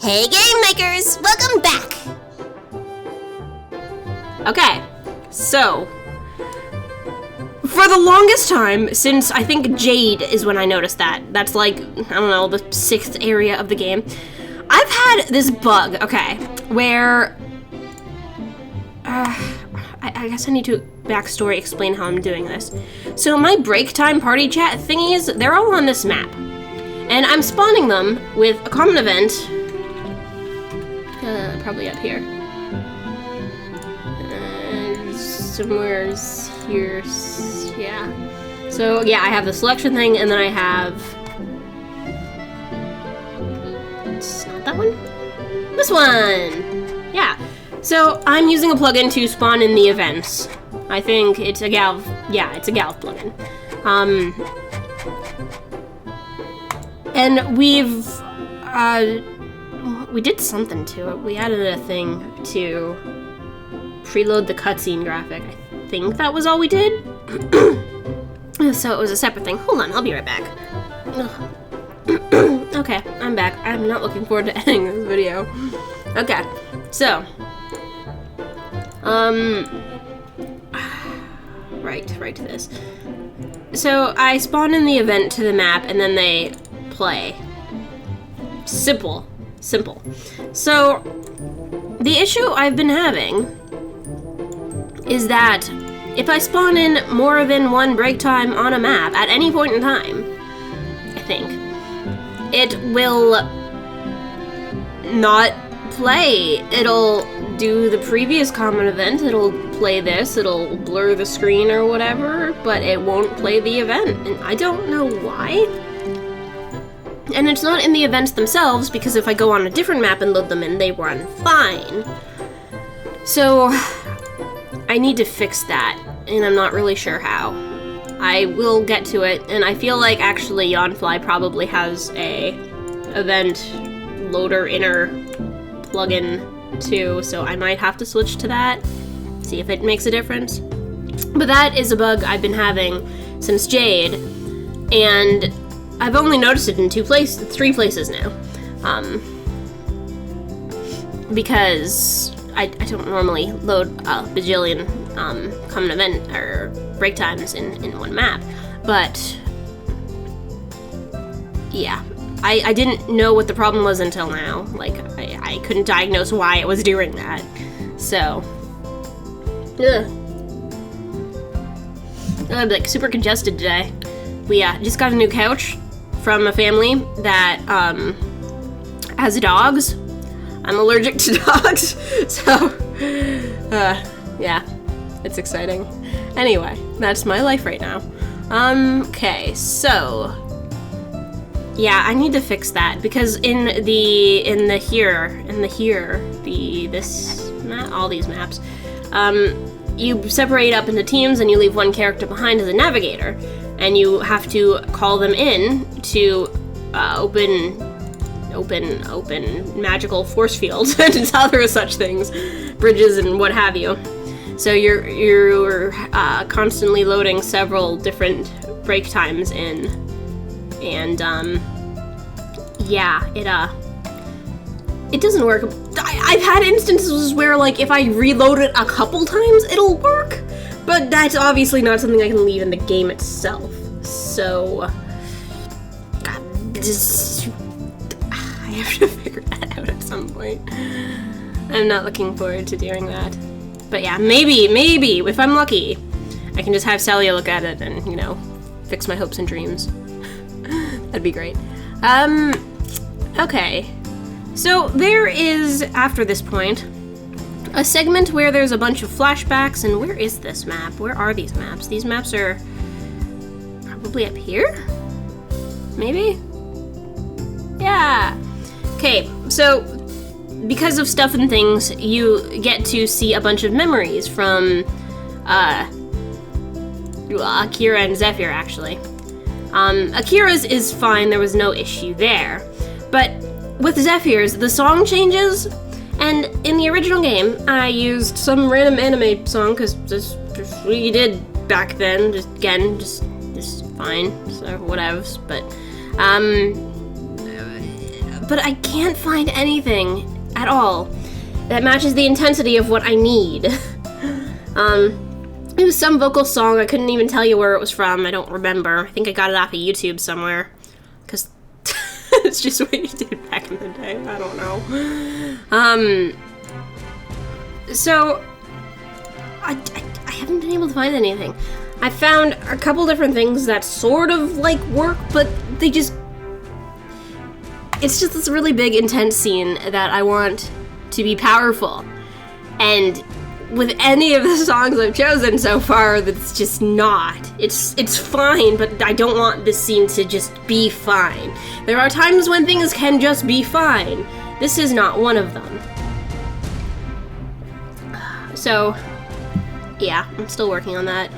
Hey game makers, welcome back! Okay, so, for the longest time, since I think Jade is when I noticed that's like, I don't know, the 6th area of the game, I've had this bug, okay, where, I guess I need to backstory explain how I'm doing this. So my break time party chat thingies, they're all on this map. And I'm spawning them with a common event, probably up here. Somewhere's here, yeah. So yeah, I have the selection thing, and then I have, it's not that one? This one! Yeah. So I'm using a plugin to spawn in the events. I think it's a Galv, yeah, it's a Galv plugin. And we did something to it. We added a thing to preload the cutscene graphic. I think that was all we did. So it was a separate thing. Hold on, I'll be right back. Okay, I'm back. I'm not looking forward to editing this video. Okay, so right to this. So I spawn in the event to the map and then they play. Simple. So the issue I've been having is that if I spawn in more than one break time on a map at any point in time, I think, it will not play. It'll do the previous common event, it'll play this, it'll blur the screen or whatever, but it won't play the event, and I don't know why. And it's not in the events themselves, because if I go on a different map and load them in, they run fine. So I need to fix that, and I'm not really sure how. I will get to it, and I feel like actually Yawnfly probably has a event loader inner plugin too, so I might have to switch to that, see if it makes a difference. But that is a bug I've been having since Jade, and I've only noticed it in 3 places now. Because I don't normally load a bajillion common event or break times in one map, but yeah, I didn't know what the problem was until now. Like, I couldn't diagnose why it was doing that, so I'm like super congested today. We just got a new couch from a family that has dogs. I'm allergic to dogs, so yeah, it's exciting. Anyway, that's my life right now. Okay, so yeah, I need to fix that because all these maps, you separate up into teams and you leave one character behind as a navigator, and you have to call them in to open magical force fields and other such things, bridges and what have you. So you're constantly loading several different break times in, and yeah, it doesn't work. I've had instances where, like, if I reload it a couple times, it'll work, but that's obviously not something I can leave in the game itself. So I have to figure that out at some point. I'm not looking forward to doing that. But yeah, maybe, if I'm lucky, I can just have Celia look at it and, you know, fix my hopes and dreams. That'd be great. Okay. So there is, after this point, a segment where there's a bunch of flashbacks, and where is this map? Where are these maps? These maps are probably up here? Maybe? Yeah. Okay, so because of stuff and things, you get to see a bunch of memories from Akira and Zephyr, actually. Akira's is fine, there was no issue there. But with Zephyr's, the song changes, and in the original game, I used some random anime song, because just what you did back then, just fine, so whatevs, but, but I can't find anything at all that matches the intensity of what I need. It was some vocal song. I couldn't even tell you where it was from. I don't remember. I think I got it off of YouTube somewhere. Because it's just what you did back in the day. I don't know. So, I haven't been able to find anything. I found a couple different things that sort of, like, work, but they just... It's just this really big, intense scene that I want to be powerful. And with any of the songs I've chosen so far, that's just not. It's fine, but I don't want this scene to just be fine. There are times when things can just be fine. This is not one of them. So, yeah, I'm still working on that.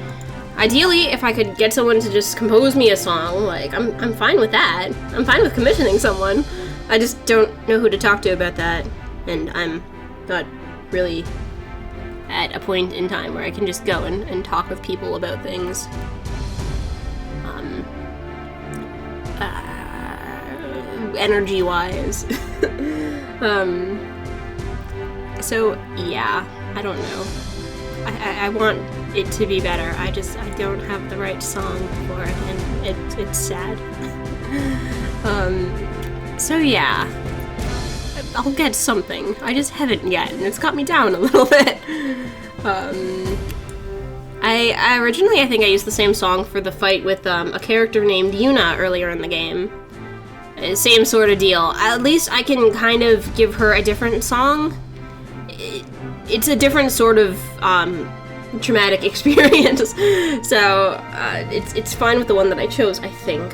Ideally, if I could get someone to just compose me a song, like, I'm fine with that. I'm fine with commissioning someone. I just don't know who to talk to about that, and I'm not really at a point in time where I can just go and talk with people about things. Energy-wise. So, yeah, I don't know. I want it to be better. I don't have the right song for it, and it's sad. So yeah, I'll get something. I just haven't yet, and it's got me down a little bit. I originally, I think I used the same song for the fight with a character named Yuna earlier in the game. Same sort of deal. At least I can kind of give her a different song. It's a different sort of traumatic experience, so it's fine with the one that I chose, I think.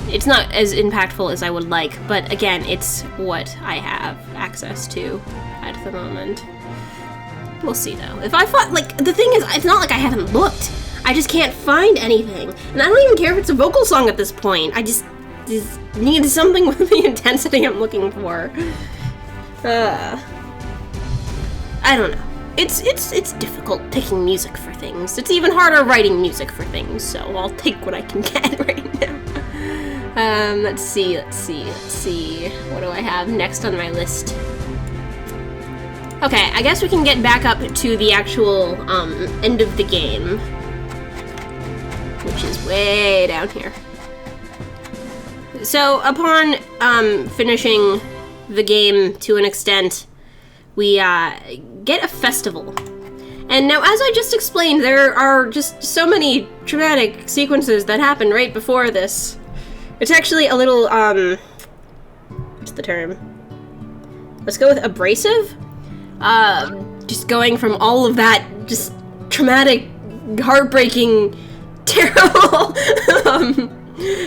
It's not as impactful as I would like, but again, it's what I have access to at the moment. We'll see, though. If I find, like, the thing is, it's not like I haven't looked. I just can't find anything. And I don't even care if it's a vocal song at this point. I just need something with the intensity I'm looking for. I don't know. It's difficult picking music for things. It's even harder writing music for things, so I'll take what I can get right now. Let's see. What do I have next on my list? Okay, I guess we can get back up to the actual, end of the game. Which is way down here. So, upon, finishing the game to an extent, we, get a festival. And now, as I just explained, there are just so many traumatic sequences that happen right before this. It's actually a little, what's the term? Let's go with abrasive? Just going from all of that just traumatic, heartbreaking, terrible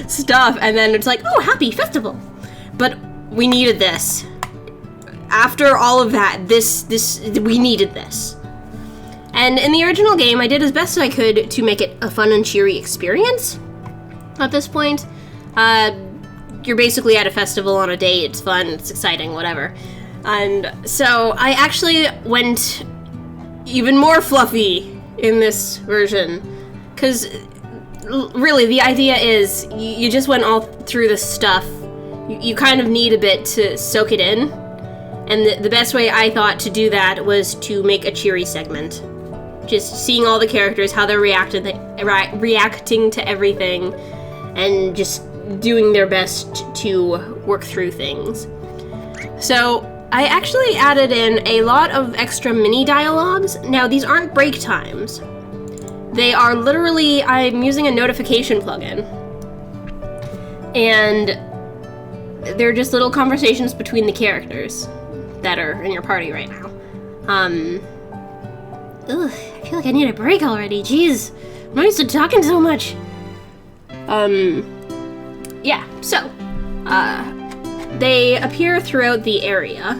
stuff, and then it's like, oh, happy festival. But we needed this. After all of that, we needed this. And in the original game, I did as best I could to make it a fun and cheery experience. At this point, you're basically at a festival on a date, it's fun, it's exciting, whatever. And so I actually went even more fluffy in this version, because really the idea is you just went all through this stuff. You kind of need a bit to soak it in, and the best way I thought to do that was to make a cheery segment. Just seeing all the characters, how they're reacting to everything, and just doing their best to work through things. So I actually added in a lot of extra mini dialogues. Now, these aren't break times. They are literally, I'm using a notification plugin. And they're just little conversations between the characters that are in your party right now. Ugh, I feel like I need a break already. Jeez, I'm not used to talking so much. Yeah, so, they appear throughout the area.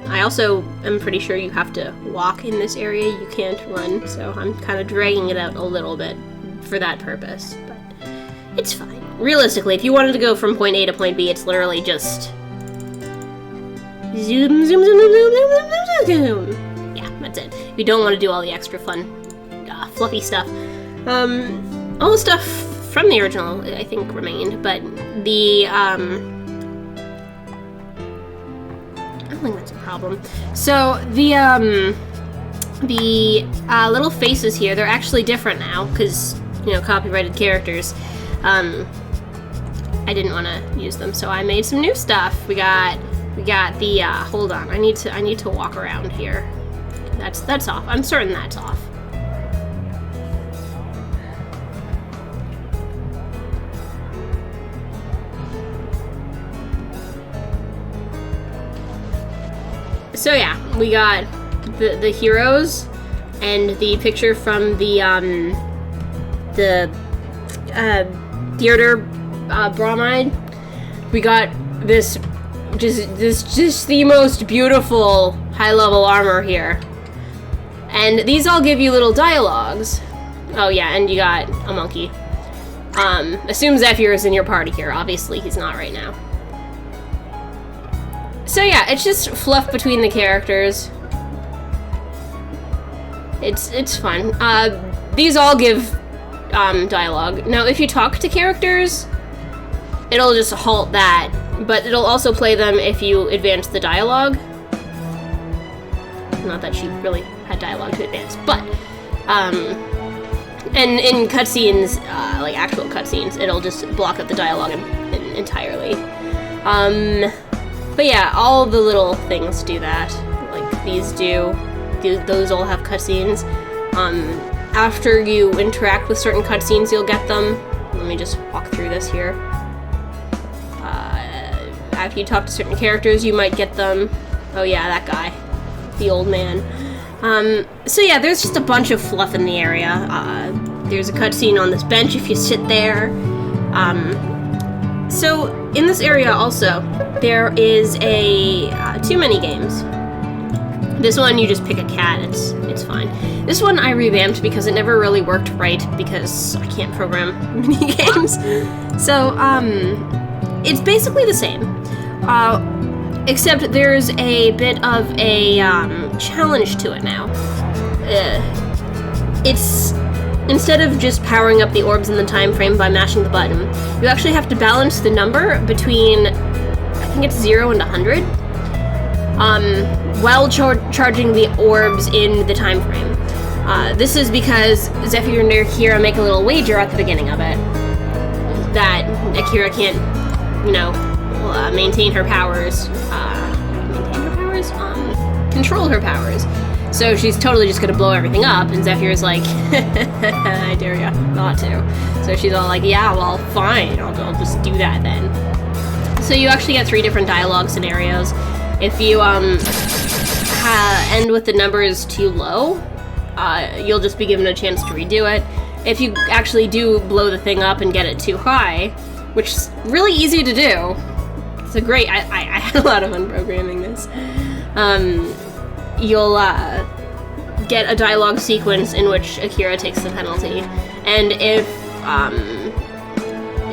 I also am pretty sure you have to walk in this area, you can't run, so I'm kind of dragging it out a little bit for that purpose, but it's fine. Realistically, if you wanted to go from point A to point B, it's literally just zoom, zoom, zoom, zoom, zoom, zoom, zoom, zoom. Yeah, that's it. You don't want to do all the extra fun, fluffy stuff. All the stuff from the original, I think, remained, but the, I don't think that's a problem. So, the little faces here, they're actually different now, because, you know, copyrighted characters. I didn't want to use them, so I made some new stuff. We got the, hold on, I need to walk around here. That's off. I'm certain that's off. So yeah, we got the heroes and the picture from the theater bromide. We got this just the most beautiful high-level armor here. And these all give you little dialogues. Oh yeah, and you got a monkey. Assume Zephyr is in your party here. Obviously, he's not right now. So yeah, it's just fluff between the characters. It's fun. These all give dialogue. Now, if you talk to characters, it'll just halt that, but it'll also play them if you advance the dialogue. Not that she really had dialogue to advance, but and in cutscenes, like actual cutscenes, it'll just block up the dialogue entirely. But yeah, all the little things do that. Like these those all have cutscenes. After you interact with certain cutscenes, you'll get them. Let me just walk through this here. After you talk to certain characters, you might get them. Oh yeah, that guy. The old man. So yeah, there's just a bunch of fluff in the area. There's a cutscene on this bench if you sit there. So in this area also, there is two minigames. This one you just pick a cat, it's fine. This one I revamped because it never really worked right because I can't program minigames. So it's basically the same. Except there's a bit of a challenge to it now. It's instead of just powering up the orbs in the time frame by mashing the button, you actually have to balance the number between, I think it's 0 and 100, while charging the orbs in the time frame. This is because Zephyr and Akira make a little wager at the beginning of it that Akira can't, you know, maintain her powers, control her powers. So she's totally just gonna blow everything up, and Zephyr's like, I dare ya not to. So she's all like, yeah, well, fine, I'll just do that then. So you actually get 3 different dialogue scenarios. If you end with the numbers too low, you'll just be given a chance to redo it. If you actually do blow the thing up and get it too high, which is really easy to do, it's a great, I had a lot of fun programming this. You'll get a dialogue sequence in which Akira takes the penalty. And if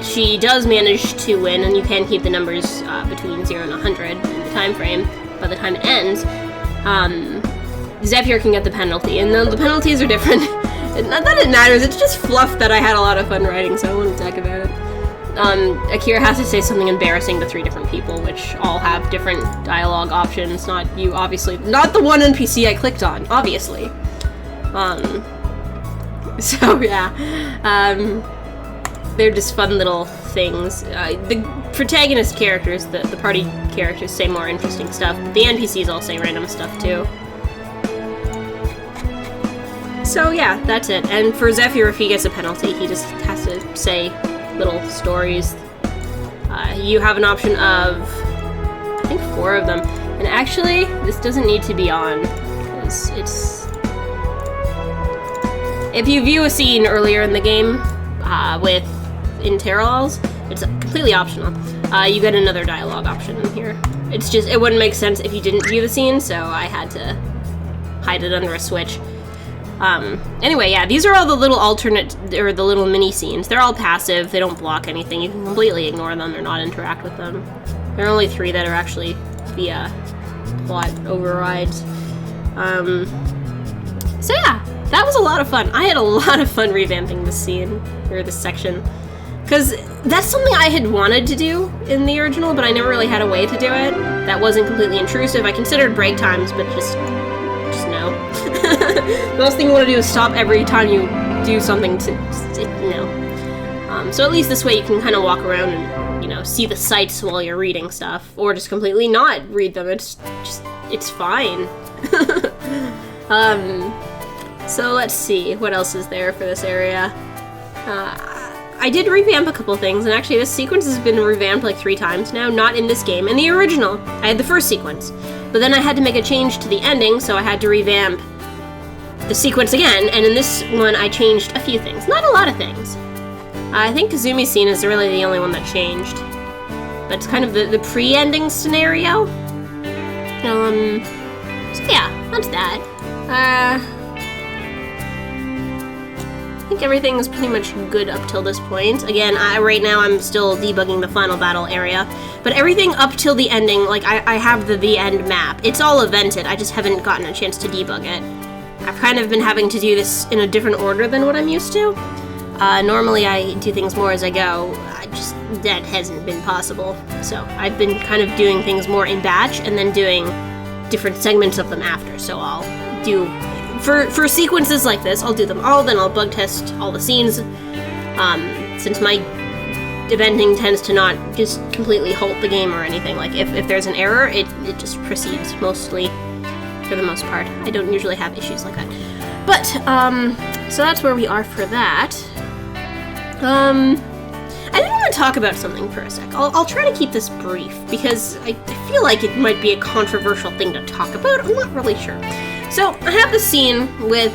she does manage to win, and you can keep the numbers between 0 and 100 in the time frame, by the time it ends, Zephyr can get the penalty. And the penalties are different. Not that it matters, it's just fluff that I had a lot of fun writing, so I want to talk about it. Akira has to say something embarrassing to 3 different people, which all have different dialogue options. Not you, obviously. Not the one NPC I clicked on, obviously. So yeah. They're just fun little things. The protagonist characters, the party characters, say more interesting stuff, but the NPCs all say random stuff too. So yeah, that's it. And for Zephyr, if he gets a penalty, he just has to say little stories. You have an option of, I think, 4 of them. And actually, this doesn't need to be on, because it's... If you view a scene earlier in the game, in Terralls, it's completely optional. You get another dialogue option in here. It's just, it wouldn't make sense if you didn't view the scene, so I had to hide it under a switch. Anyway, yeah, these are all the little alternate, or the little mini scenes. They're all passive, they don't block anything, you can completely ignore them or not interact with them. There are only 3 that are actually via plot overrides. So yeah, that was a lot of fun. I had a lot of fun revamping this scene, or this section. Because that's something I had wanted to do in the original, but I never really had a way to do it. That wasn't completely intrusive. I considered break times, but just no. The last thing you want to do is stop every time you do something no. So at least this way you can kind of walk around and, you know, see the sights while you're reading stuff, or just completely not read them. It's fine. So let's see, what else is there for this area? I did revamp a couple things, and actually this sequence has been revamped like 3 times now, not in this game. In the original, I had the first sequence, but then I had to make a change to the ending, so I had to revamp the sequence again, and in this one I changed a few things. Not a lot of things. I think Kazumi's scene is really the only one that changed, but it's kind of the pre-ending scenario. So yeah, that's that. I think everything is pretty much good up till this point. Again, right now I'm still debugging the final battle area, but everything up till the ending, like I have the end map. It's all evented, I just haven't gotten a chance to debug it. I've kind of been having to do this in a different order than what I'm used to. Normally I do things more as I go, that hasn't been possible. So I've been kind of doing things more in batch and then doing different segments of them after. So I'll do, for sequences like this, I'll do them all, then I'll bug test all the scenes. Since my eventing tends to not just completely halt the game or anything, like if there's an error, it just proceeds mostly, for the most part. I don't usually have issues like that. But, so that's where we are for that. I did want to talk about something for a sec. I'll try to keep this brief, because I feel like it might be a controversial thing to talk about. I'm not really sure. So, I have this scene with,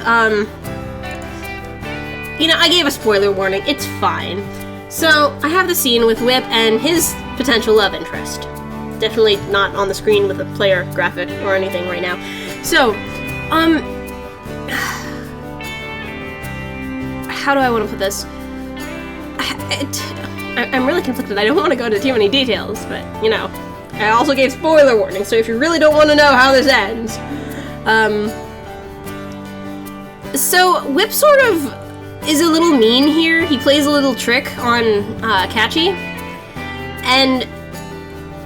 you know, I gave a spoiler warning. It's fine. So, I have the scene with Whip and his potential love interest. Definitely not on the screen with a player graphic or anything right now. So, how do I want to put this? I'm really conflicted. I don't want to go into too many details, but, you know, I also gave spoiler warning, so if you really don't want to know how this ends. So Whip sort of is a little mean here. He plays a little trick on Kachi, and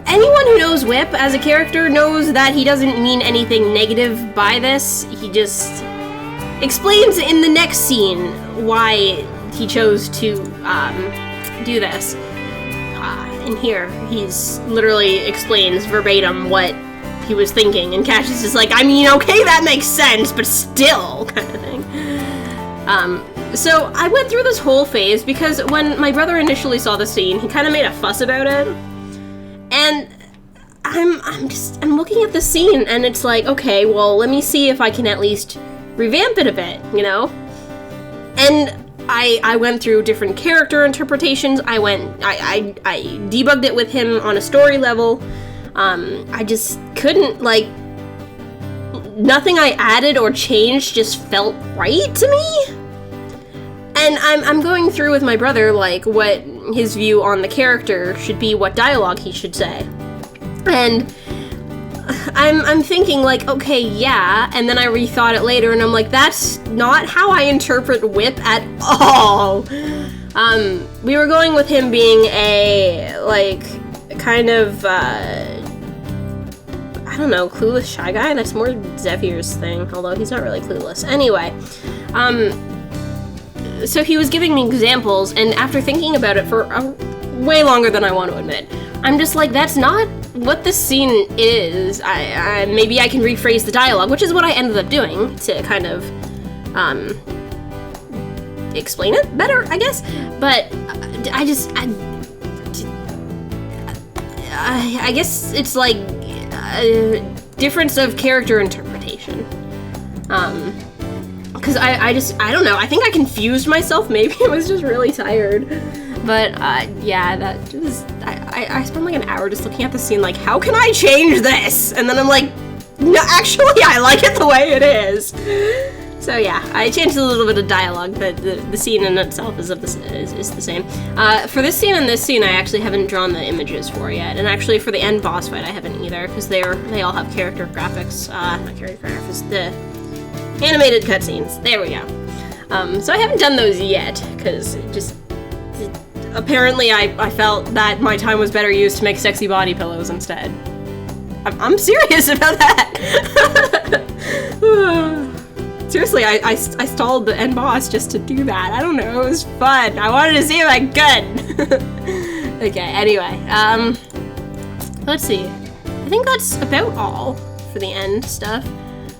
anyone who knows Whip as a character knows that he doesn't mean anything negative by this. He just explains in the next scene why he chose to do this. And here, he's literally explains verbatim what he was thinking, and Cash is just like, I mean, okay, that makes sense, but still, kind of thing. So I went through this whole phase because when my brother initially saw the scene, he kind of made a fuss about it, and I'm looking at the scene, and it's like, okay, well, let me see if I can at least revamp it a bit, you know? And I went through different character interpretations. I debugged it with him on a story level. I just couldn't, like, nothing I added or changed just felt right to me. And I'm going through with my brother, like, what his view on the character should be, what dialogue he should say. And I'm thinking, like, okay, yeah, and then I rethought it later, and I'm like, that's not how I interpret Whip at all. We were going with him being a, like, kind of, I don't know, clueless shy guy? That's more Zephyr's thing, although he's not really clueless. Anyway, so he was giving me examples, and after thinking about it for way longer than I want to admit, I'm just like, that's not what this scene is. Maybe I can rephrase the dialogue, which is what I ended up doing to kind of explain it better, I guess. But I guess it's like a difference of character interpretation. Because I don't know. I think I confused myself. Maybe I was just really tired. But, yeah, that was, I spent like an hour just looking at the scene like, how can I change this? And then I'm like, no, actually, I like it the way it is. So yeah, I changed a little bit of dialogue, but the scene in itself is the same. For this scene and this scene, I actually haven't drawn the images for yet. And actually, for the end boss fight, I haven't either, because they all have character graphics, not character graphics, the animated cutscenes. There we go. So I haven't done those yet, because apparently I felt that my time was better used to make sexy body pillows instead. I'm serious about that. Seriously, I stalled the end boss just to do that. I don't know, it was fun. I wanted to see if I could. Okay, anyway, let's see. I think that's about all for the end stuff.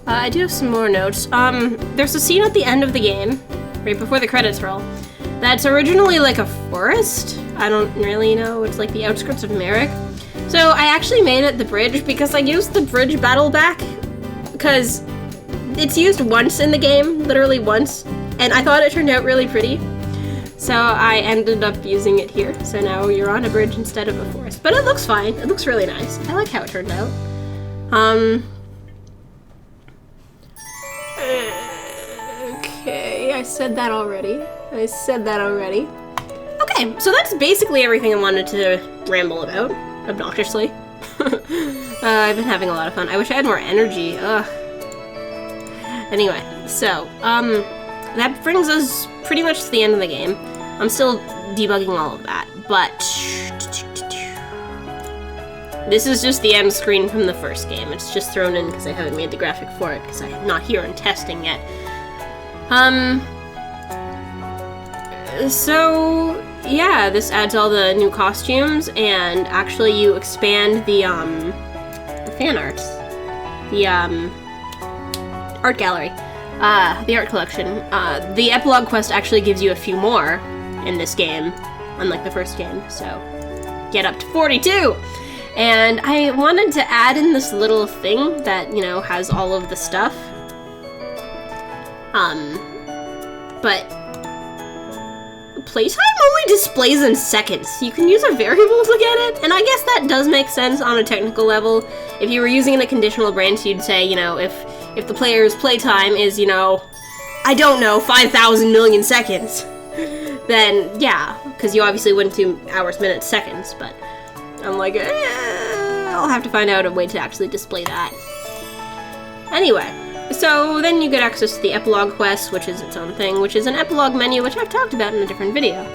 I do have some more notes. There's a scene at the end of the game, right before the credits roll, that's originally like a forest. I don't really know, it's like the outskirts of Merrick. So I actually made it the bridge because I used the bridge battle back, because it's used once in the game, literally once, and I thought it turned out really pretty. So I ended up using it here, so now you're on a bridge instead of a forest. But it looks fine, it looks really nice. I like how it turned out. Okay, I said that already. Okay, so that's basically everything I wanted to ramble about, obnoxiously. I've been having a lot of fun. I wish I had more energy, ugh. Anyway, so, that brings us pretty much to the end of the game. I'm still debugging all of that, but this is just the end screen from the first game. It's just thrown in because I haven't made the graphic for it because I'm not here in testing yet. So yeah, this adds all the new costumes, and actually you expand the fan arts, the art gallery, the art collection. The epilogue quest actually gives you a few more in this game, unlike the first game, so get up to 42! And I wanted to add in this little thing that, you know, has all of the stuff. But playtime only displays in seconds. You can use a variable to get it, and I guess that does make sense on a technical level. If you were using a conditional branch, you'd say, you know, if the player's playtime is, you know, I don't know, 5,000 million seconds, then yeah, because you obviously wouldn't do hours, minutes, seconds, but I'm like, I'll have to find out a way to actually display that. Anyway, so then you get access to the epilogue quest, which is its own thing, which is an epilogue menu, which I've talked about in a different video.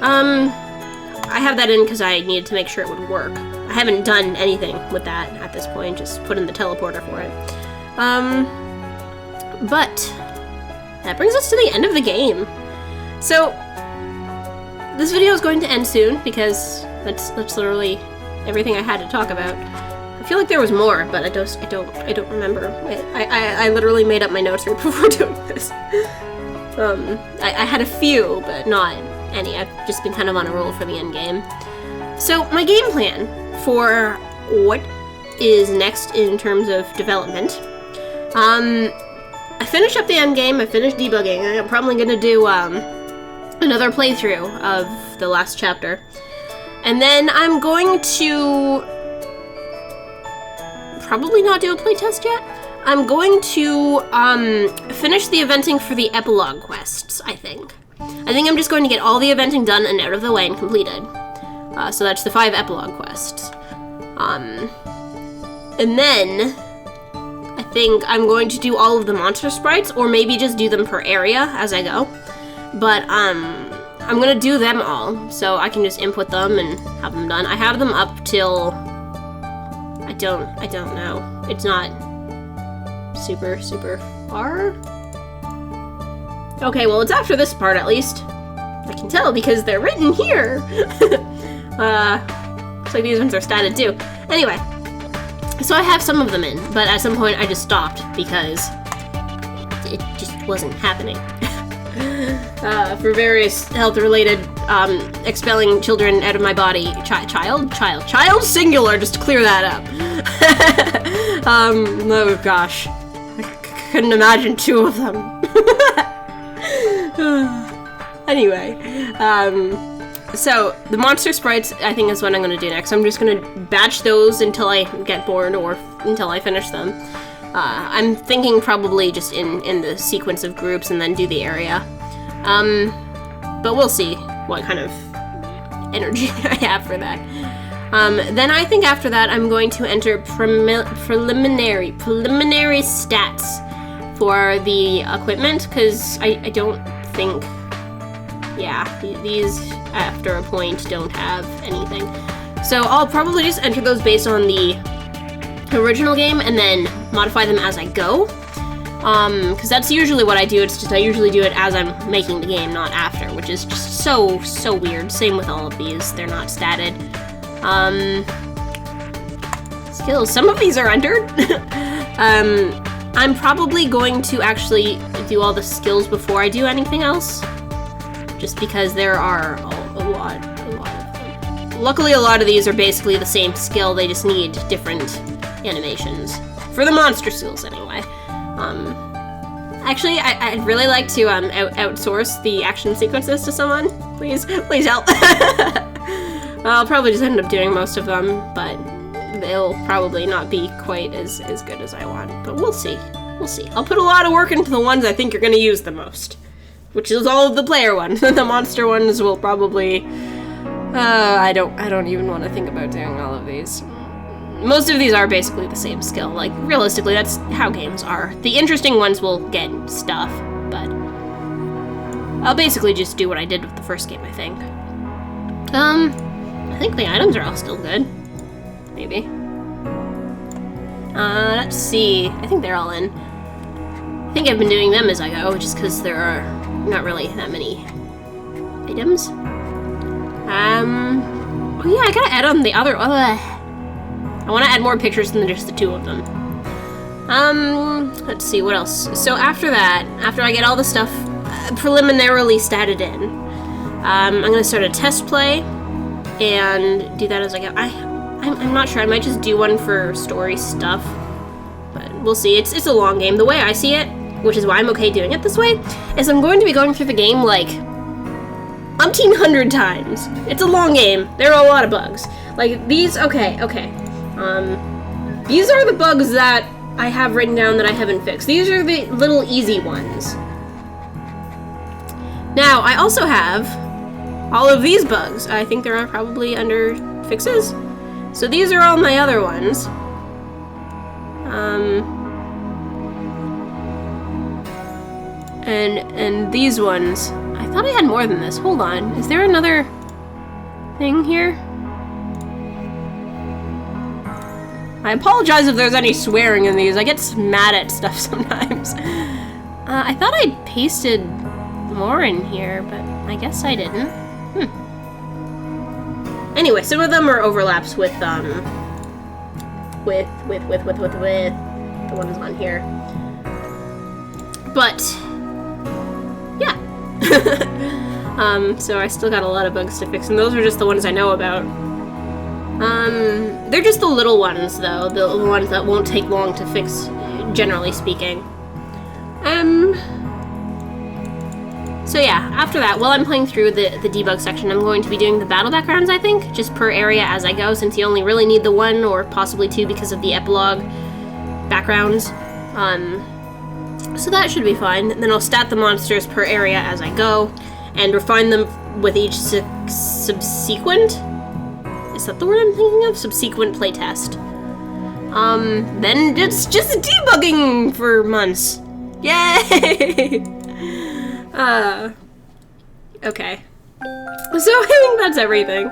I have that in because I needed to make sure it would work. I haven't done anything with that at this point, just put in the teleporter for it. But that brings us to the end of the game. So this video is going to end soon because that's literally everything I had to talk about. I feel like there was more, but I don't remember. I literally made up my notes right before doing this. I had a few, but not any. I've just been kind of on a roll for the end game. So my game plan for what is next in terms of development. I finished up the end game. I finished debugging. I'm probably gonna do another playthrough of the last chapter. And then I'm going to probably not do a playtest yet. I'm going to finish the eventing for the epilogue quests, I think. I think I'm just going to get all the eventing done and out of the way and completed. So that's the 5 epilogue quests. And then I think I'm going to do all of the monster sprites, or maybe just do them per area as I go. But I'm gonna do them all, so I can just input them and have them done. I have them up till I don't know. It's not super far. Okay, well it's after this part at least. I can tell because they're written here. Looks like these ones are statted too. Anyway, so I have some of them in, but at some point I just stopped because it just wasn't happening. For various health-related, expelling children out of my body. Child singular, just to clear that up. Oh gosh. I couldn't imagine 2 of them. Anyway, so the monster sprites I think is what I'm gonna do next. I'm just gonna batch those until I get bored or until I finish them. I'm thinking probably just in the sequence of groups and then do the area. But we'll see what kind of energy I have for that. Then I think after that I'm going to enter preliminary stats for the equipment, because I don't think, yeah, these after a point don't have anything. So I'll probably just enter those based on the original game and then modify them as I go. Because that's usually what I do. It's just I usually do it as I'm making the game, not after, which is just so weird. Same with all of these. They're not statted. Skills. Some of these are entered. I'm probably going to actually do all the skills before I do anything else. Just because there are a lot of them. Luckily, a lot of these are basically the same skill. They just need different animations. For the monster skills, anyway. Actually, I'd really like to outsource the action sequences to someone. Please help. I'll probably just end up doing most of them, but they'll probably not be quite as good as I want. But we'll see. I'll put a lot of work into the ones I think you're going to use the most, which is all of the player ones. The monster ones will probably. I don't even want to think about doing all of these. Most of these are basically the same skill. Like, realistically, that's how games are. The interesting ones will get stuff, but I'll basically just do what I did with the first game, I think. I think the items are all still good. Maybe. Let's see. I think they're all in. I think I've been doing them as I go, just because there are not really that many items. Oh yeah, I gotta add on the other. I want to add more pictures than just the two of them. Let's see, what else? So after that, after I get all the stuff preliminarily statted in, I'm going to start a test play and do that as I go. I'm not sure, I might just do one for story stuff, but we'll see. It's a long game. The way I see it, which is why I'm okay doing it this way, is I'm going to be going through the game like umpteen hundred times. It's a long game. There are a lot of bugs. Like these, okay. These are the bugs that I have written down that I haven't fixed. These are the little easy ones. Now, I also have all of these bugs. I think they're probably under fixes. So these are all my other ones. And these ones. I thought I had more than this. Hold on. Is there another thing here? I apologize if there's any swearing in these. I get mad at stuff sometimes. I thought I pasted more in here, but I guess I didn't. Anyway, some of them are overlaps with the ones on here. But yeah. So I still got a lot of bugs to fix, and those are just the ones I know about. They're just the little ones, though. The ones that won't take long to fix, generally speaking. So yeah, after that, while I'm playing through the debug section, I'm going to be doing the battle backgrounds, I think, just per area as I go, since you only really need the one or possibly two because of the epilogue backgrounds. So that should be fine. And then I'll stat the monsters per area as I go, and refine them with each subsequent... Is that the word I'm thinking of? Subsequent playtest. Then it's just debugging for months. Yay! Okay. So I think that's everything.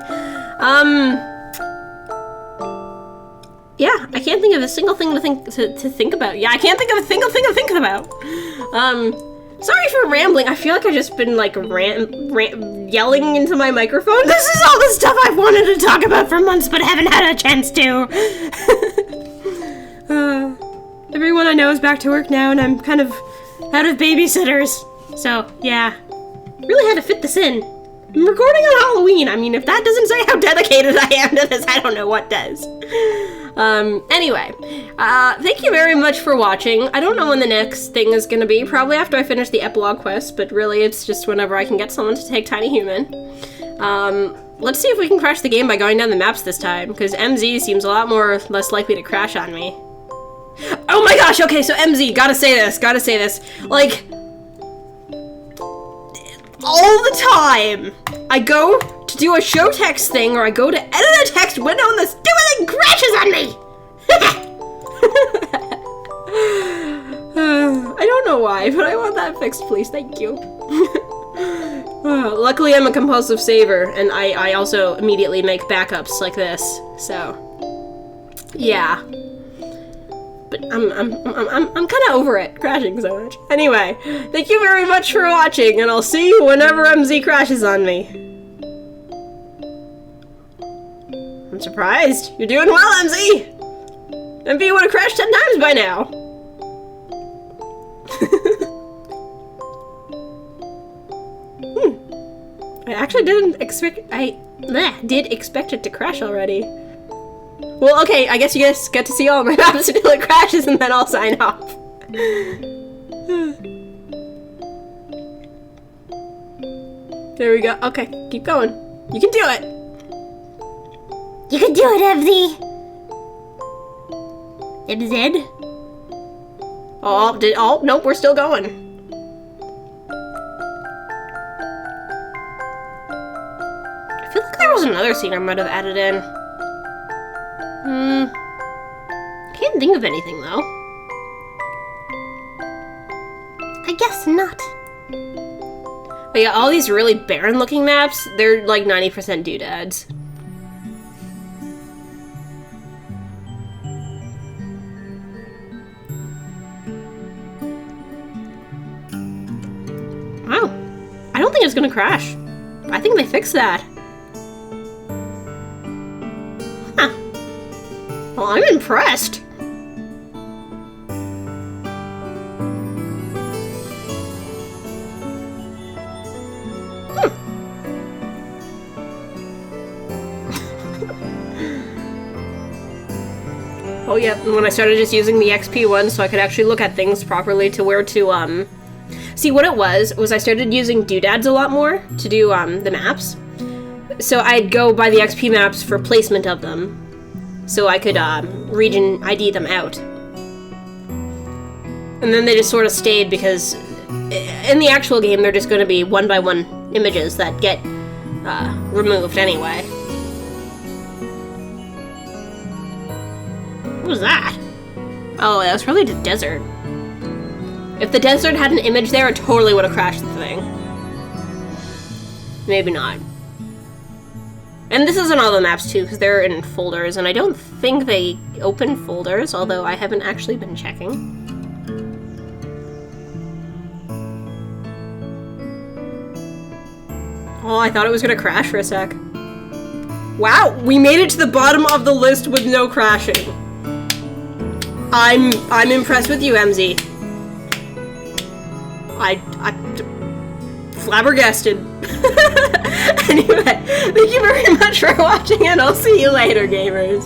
Yeah, I can't think of a single thing to think about. Yeah, I can't think of a single thing to think about. Sorry for rambling. I feel like I've just been like yelling into my microphone. This is all the stuff I've wanted to talk about for months, but haven't had a chance to. Everyone I know is back to work now, and I'm kind of out of babysitters. So, yeah. Really had to fit this in. I'm recording on Halloween. I mean, if that doesn't say how dedicated I am to this, I don't know what does. Anyway, thank you very much for watching. I don't know when the next thing is gonna be. Probably after I finish the epilogue quest, but really it's just whenever I can get someone to take Tiny Human. Let's see if we can crash the game by going down the maps this time, because MZ seems a lot less likely to crash on me. Oh my gosh, okay, so MZ, gotta say this. Like, all the time, I go to do a show text thing, or I go to edit a text window and the stupid thing crashes on me! I don't know why, but I want that fixed, please, thank you. Luckily, I'm a compulsive saver, and I also immediately make backups like this. So, yeah. But I'm kind of over it, crashing so much. Anyway, thank you very much for watching, and I'll see you whenever MZ crashes on me. I'm surprised. You're doing well, MZ! MV would have crashed 10 times by now. I actually didn't expect- did expect it to crash already. Well, okay, I guess you guys get to see all my maps until it crashes and then I'll sign off. There we go. Okay, keep going. You can do it! You can do it, MZ! MZ? Oh, nope, we're still going. I feel like there was another scene I might have added in. Can't think of anything, though. I guess not. But yeah, all these really barren-looking maps, they're like 90% doodads. Wow. I don't think it's gonna crash. I think they fixed that. Huh. Well, I'm impressed. Oh yeah, and when I started just using the XP one so I could actually look at things properly to where to, see, what it was I started using doodads a lot more to do, the maps. So I'd go by the XP maps for placement of them. So I could, region ID them out. And then they just sort of stayed because in the actual game they're just going to be one by one images that get, removed anyway. What was that? Oh, that was probably the desert. If the desert had an image there, it totally would have crashed the thing. Maybe not. And this isn't all the maps too, because they're in folders, and I don't think they open folders, although I haven't actually been checking. Oh, I thought it was gonna crash for a sec. Wow, we made it to the bottom of the list with no crashing. I'm impressed with you, MZ. I'm flabbergasted. Anyway, thank you very much for watching, and I'll see you later, gamers.